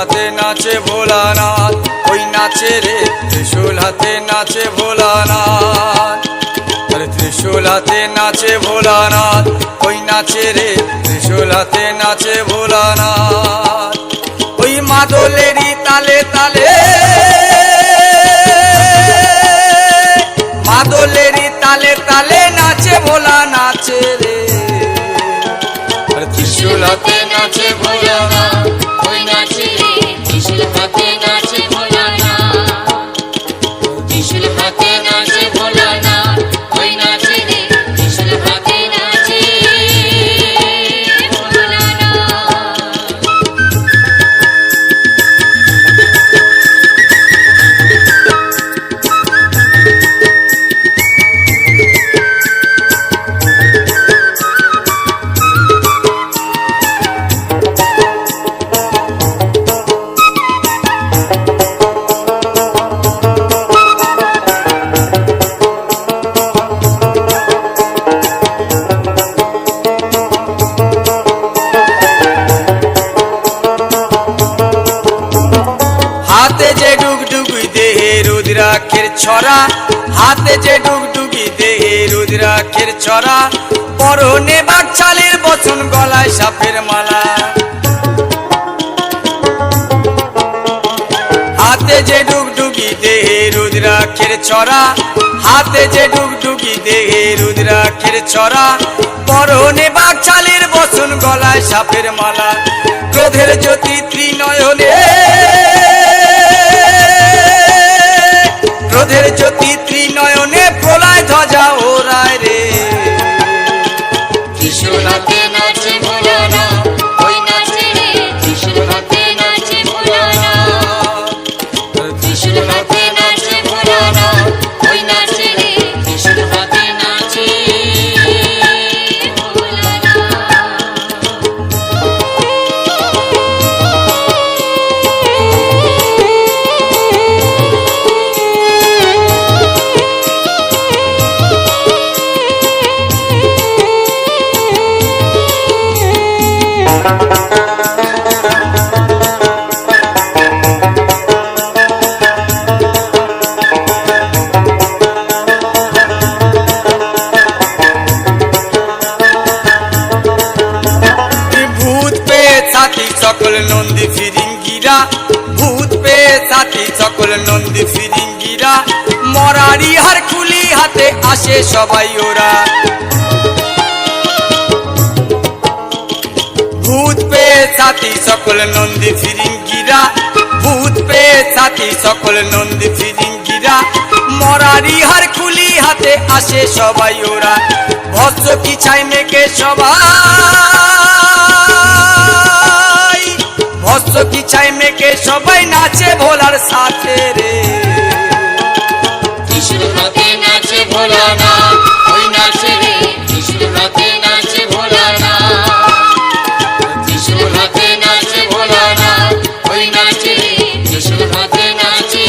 হাতে নাচে ভোলানাথ, ওই নাচে রে ত্রিশূল হাতে নাচে ভোলানাথ। আরে ত্রিশূল হাতে নাচে ভোলানাথ, ওই নাচে রে ত্রিশূল হাতে নাচে ভোলানাথ। ওই মাদলেরই তালে তালে, মাদলেরই তালে তালে নাচে ভোলা নাচে রে। ত্রিশূল হাতে নাচে ভোলানাথ, ওই নাচে রে ত্রিশূল হাতে নাচে ভোলানাথ। ত্রিশূল হাতে নাচে ভোলানাথ, ওই নাচে রে ত্রিশূল হাতে নাচে ভোলানাথ। হাতে যে ডুগডুগি দেহে রুদ্রাক্ষের ছড়া, হাতে যে ডুগডুগি দেহে রুদ্রাক্ষের ছড়া, পরনে বাকছালের বচন গলায় সাপের মালা। হাতে যে ডুগডুগি দেহে রুদ্রাক্ষের ছড়া, হাতে যে ডুগডুগি দেহে রুদ্রাক্ষের ছড়া, পরনে বাকছালের বচন গলায় সাপের মালা। ক্রোধের জ্যোতি ত্রিনয়নে, ক্রোধের জ্যোতি ত্রিনয়নে প্রলয় ধ্বজা ওরায় রে। ত্রিশূল হাতে নাচে ভোলানাথ, ওই নাচে রে ত্রিশূল হাতে নাচে ভোলানাথ। ত্রিশূল হাতে নাচে ভোলানাথ, ওই নাচে রে ত্রিশূল হাতে নাচে ভোলানাথ। ভূত পেয়ে সাথী সকল নন্দী ফিরিঙ্গিরা, ভূত পেয়ে সাথী সকল নন্দী ফিরিঙ্গিরা, মরারি হার খুলি হাতে আসে সবাই ওরা। ভূত পেয়ে সাথী সকল নন্দী ফিরিঙ্গিরা, ভূত পেয়ে সাথী সকল নন্দী ফিরিঙ্গিরা, মরারি হার খুলি হাতে আসে সবাই ওরা। ভস্য কি ছাই মেঘে সবাই, ভস্য কি ছাই মেঘে সবাই নাচে ভোলার সাথে রে। ত্রিশূল হাতে নাচে ভোলানাথ, ওই নাচে রে ত্রিশূল হাতে নাচে ভোলানাথ। ত্রিশূল হাতে নাচে ভোলানাথ, ওই নাচে রে ত্রিশূল হাতে নাচে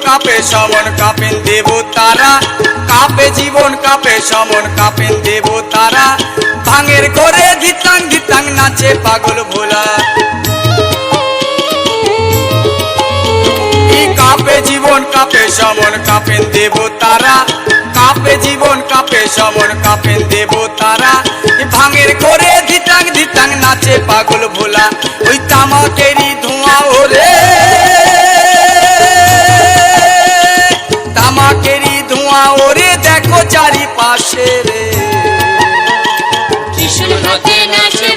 কাঁপে সমন কাঁপেন দেবতারা, কাঁপে জীবন কাঁপে সমন কাঁপেন দেবতারা, ভাঙের ঘরে ধিতাং ধিতাং নাচে পাগল ভোলা। কাঁপে জীবন কাঁপে সমন কাঁপেন দেবতারা, কাঁপে জীবন কাঁপে সমন কাঁপেন দেবতারা, ভাঙের ঘরে ধিতাং ধিতাং নাচে পাগল ভোলা। ওই তামাকেরই ধোঁয়া ওরে, তামাকেরই ধোঁয়া ওরে দেখো চারিপাশে রে। ত্রিশূল হাতে নাচে